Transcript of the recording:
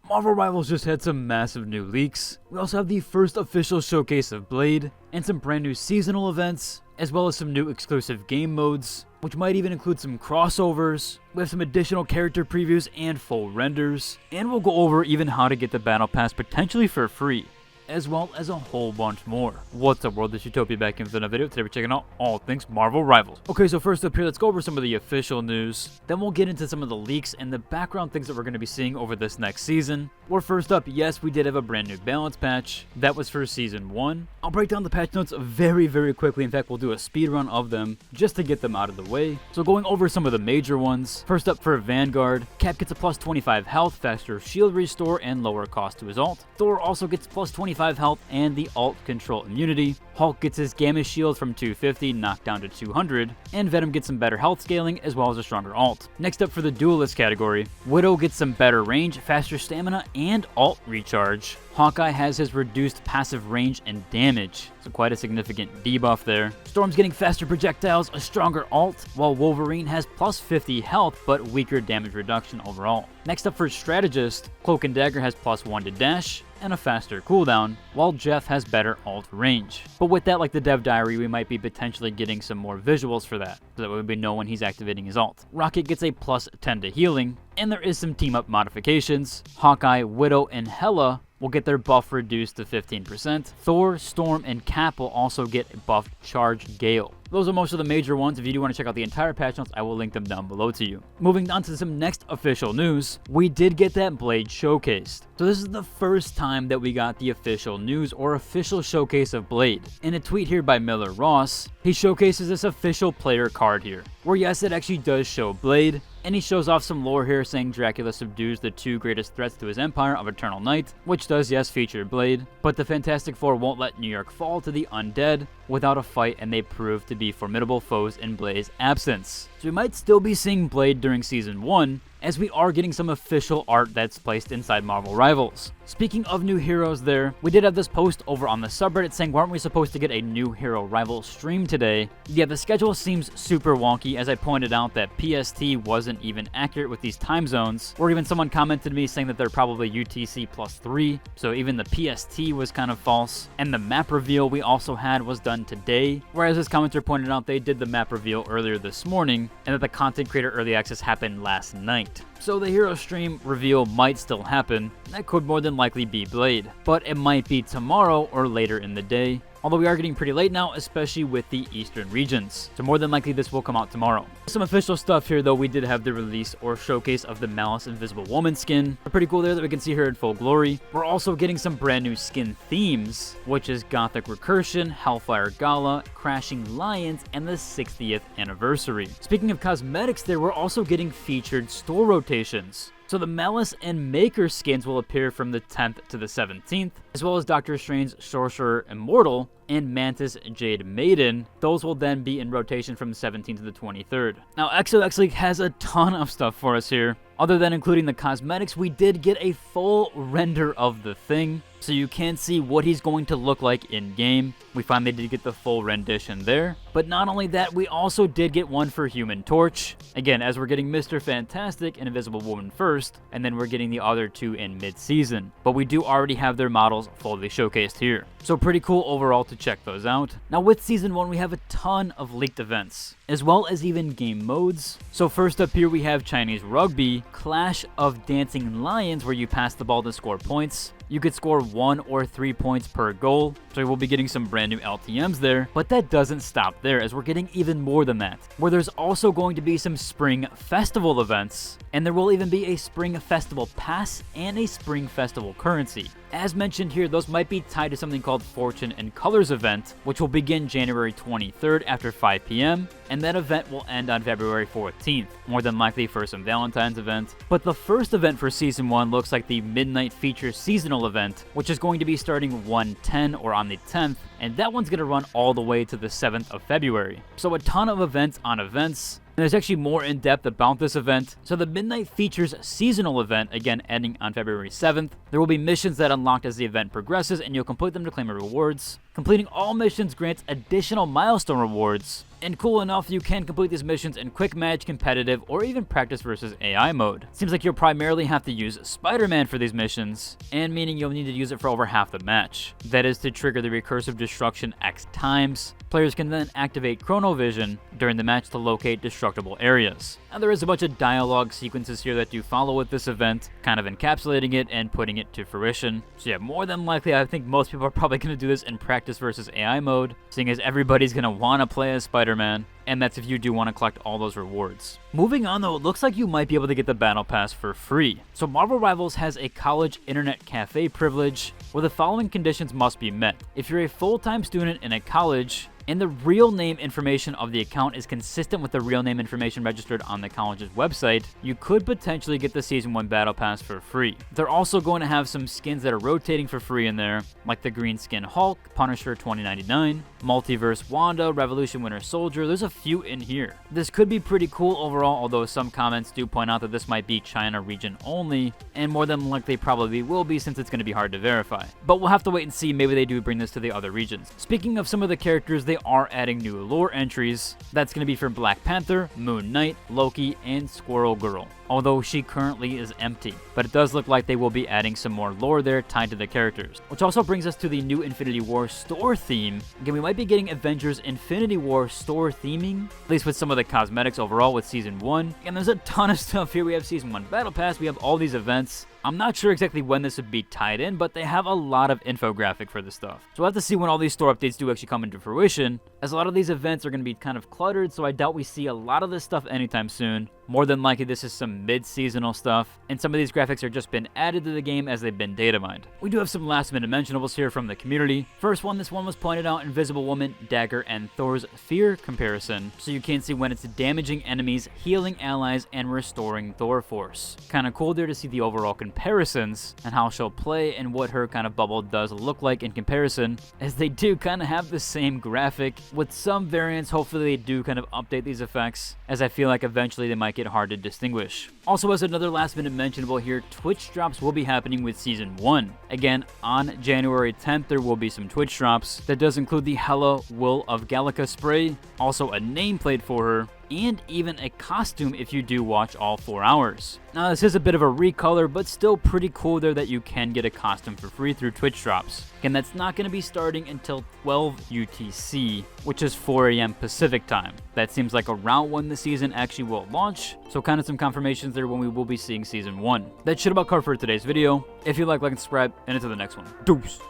Marvel Rivals just had some massive new leaks. We also have the first official showcase of Blade, and some brand new seasonal events, as well as some new exclusive game modes, which might even include some crossovers. We have some additional character previews and full renders, and we'll go over even how to get the Battle Pass potentially for free, as well as a whole bunch more. What's up world, this is Utopia back in with another video. Today we're checking out all things Marvel Rivals. Okay, so first up here, let's go over some of the official news. Then we'll get into some of the leaks and the background things that we're going to be seeing over this next season. Well, first up, yes, we did have a brand new balance patch. That was for Season 1. I'll break down the patch notes very quickly. In fact, we'll do a speed run of them just to get them out of the way. So going over some of the major ones. First up for Vanguard, Cap gets a plus 25 health, faster shield restore, and lower cost to his ult. Thor also gets plus 25 health and the ult control immunity. Hulk gets his gamma shield from 250 knocked down to 200, and Venom gets some better health scaling as well as a stronger ult. Next up for the duelist category, Widow gets some better range, faster stamina, and ult recharge. Hawkeye has his reduced passive range and damage, so quite a significant debuff there. Storm's getting faster projectiles, a stronger ult, while Wolverine has plus 50 health but weaker damage reduction overall. Next up for Strategist, Cloak and Dagger has plus 1 to dash and a faster cooldown, while Jeff has better ult range. But with that, like the dev diary, we might be potentially getting some more visuals for that, so that we would know when he's activating his ult. Rocket gets a plus 10 to healing, and there is some team up modifications. Hawkeye, Widow, and Hela will get their buff reduced to 15%. Thor, Storm, and Cap will also get a buffed Charge Gale. Those are most of the major ones. If you do want to check out the entire patch notes, I will link them down below to you. Moving on to some next official news, we did get that Blade showcased. So this is the first time that we got the official news or official showcase of Blade. In a tweet here by Miller Ross, he showcases this official player card here, where yes, it actually does show Blade, and he shows off some lore here saying Dracula subdues the two greatest threats to his empire of Eternal Night, which does, yes, feature Blade, but the Fantastic Four won't let New York fall to the undead without a fight, and they prove to be formidable foes in Blade's absence. So we might still be seeing Blade during Season 1, as we are getting some official art that's placed inside Marvel Rivals. Speaking of new heroes there, we did have this post over on the subreddit saying, why aren't we supposed to get a new hero rival stream today? Yeah, the schedule seems super wonky, as I pointed out that PST wasn't even accurate with these time zones, or even someone commented to me saying that they're probably UTC +3, so even the PST was kind of false. And the map reveal we also had was done today, whereas this commenter pointed out they did the map reveal earlier this morning, and that the content creator early access happened last night. So the hero stream reveal might still happen. That could more than likely be Blade, but it might be tomorrow or later in the day. Although we are getting pretty late now, especially with the eastern regions. So more than likely this will come out tomorrow. Some official stuff here though, we did have the release or showcase of the Malice Invisible Woman skin. Pretty cool there that we can see her in full glory. We're also getting some brand new skin themes, which is Gothic Recursion, Hellfire Gala, Crashing Lions, and the 60th anniversary. Speaking of cosmetics there, we're also getting featured store rotations. So the Malice and Maker skins will appear from the 10th to the 17th, as well as Doctor Strange Sorcerer Immortal and Mantis Jade Maiden. Those will then be in rotation from the 17th to the 23rd. Now XOX League has a ton of stuff for us here. Other than including the cosmetics, we did get a full render of the Thing, so you can see what he's going to look like in game. We finally did get the full rendition there. But not only that, we also did get one for Human Torch. Again, as we're getting Mr. Fantastic and Invisible Woman first, and then we're getting the other two in mid-season. But we do already have their models fully showcased here. So pretty cool overall to check those out. Now with Season 1, we have a ton of leaked events, as well as even game modes. So first up here we have Chinese Rugby, Clash of Dancing Lions, where you pass the ball to score points. You could score 1 or 3 points per goal, so we'll be getting some brand new LTMs there, but that doesn't stop there, as we're getting even more than that, where there's also going to be some Spring Festival events, and there will even be a Spring Festival Pass and a Spring Festival currency. As mentioned here, those might be tied to something called Fortune and Colors event, which will begin January 23rd after 5 p.m., and that event will end on February 14th, more than likely for some Valentine's event. But the first event for Season 1 looks like the Midnight Feature Seasonal event, which is going to be starting 1/10 or on the 10th, and that one's going to run all the way to the 7th of February. So a ton of events on events. And there's actually more in depth about this event. So the Midnight Features seasonal event, again ending on February 7th, there will be missions that unlock as the event progresses, and you'll complete them to claim rewards. Completing all missions grants additional milestone rewards, And cool enough, you can complete these missions in quick match, competitive, or even practice versus AI mode. Seems like you'll primarily have to use Spider-Man for these missions, and meaning you'll need to use it for over half the match. That is to trigger the recursive destruction X times. Players can then activate chronovision during the match to locate destructible areas. Now there is a bunch of dialogue sequences here that do follow with this event, kind of encapsulating it and putting it to fruition. So yeah, more than likely I think most people are probably going to do this in practice versus AI mode, seeing as everybody's going to want to play as Spider-Man, and that's if you do want to collect all those rewards. Moving on though, it looks like you might be able to get the Battle Pass for free. So Marvel Rivals has a college internet cafe privilege where the following conditions must be met. If you're a full-time student in a college, and the real name information of the account is consistent with the real name information registered on the college's website, you could potentially get the Season 1 Battle Pass for free. They're also going to have some skins that are rotating for free in there, like the Green Skin Hulk, Punisher 2099, Multiverse Wanda, Revolution Winter Soldier. There's a few in here. This could be pretty cool overall, although some comments do point out that this might be China region only, and more than likely probably will be since it's going to be hard to verify. But we'll have to wait and see, maybe they do bring this to the other regions. Speaking of some of the characters, they are adding new lore entries. That's going to be for Black Panther, Moon Knight, Loki, and Squirrel Girl, although she currently is empty. But it does look like they will be adding some more lore there tied to the characters. Which also brings us to the new Infinity War store theme. Again, we might be getting Avengers Infinity War store theming, at least with some of the cosmetics overall with Season 1. And there's a ton of stuff here. We have Season 1 Battle Pass, we have all these events. I'm not sure exactly when this would be tied in, but they have a lot of infographic for this stuff. So we'll have to see when all these store updates do actually come into fruition, as a lot of these events are going to be kind of cluttered, so I doubt we see a lot of this stuff anytime soon. More than likely, this is some mid-seasonal stuff, and some of these graphics are just been added to the game as they've been data mined. We do have some last-minute mentionables here from the community. First one, this one was pointed out, Invisible Woman, Dagger, and Thor's Fear comparison, so you can see when it's damaging enemies, healing allies, and restoring Thor Force. Kinda cool there to see the overall comparisons, and how she'll play, and what her kind of bubble does look like in comparison, as they do kind of have the same graphic. With some variants, hopefully they do kind of update these effects, as I feel like eventually they might get hard to distinguish. Also, as another last minute mentionable here, Twitch drops will be happening with Season 1. Again, on January 10th, there will be some Twitch drops. That does include the Hela Will of Gallica spray, also a nameplate for her, and even a costume if you do watch all 4 hours. Now this is a bit of a recolor, but still pretty cool there that you can get a costume for free through Twitch drops. Again, that's not going to be starting until 12 UTC, which is 4 AM Pacific time. That seems like around when the season actually will launch, so kind of some confirmations there when we will be seeing Season 1. That should about cover for today's video. If you like and subscribe, and until the next one. Deuces.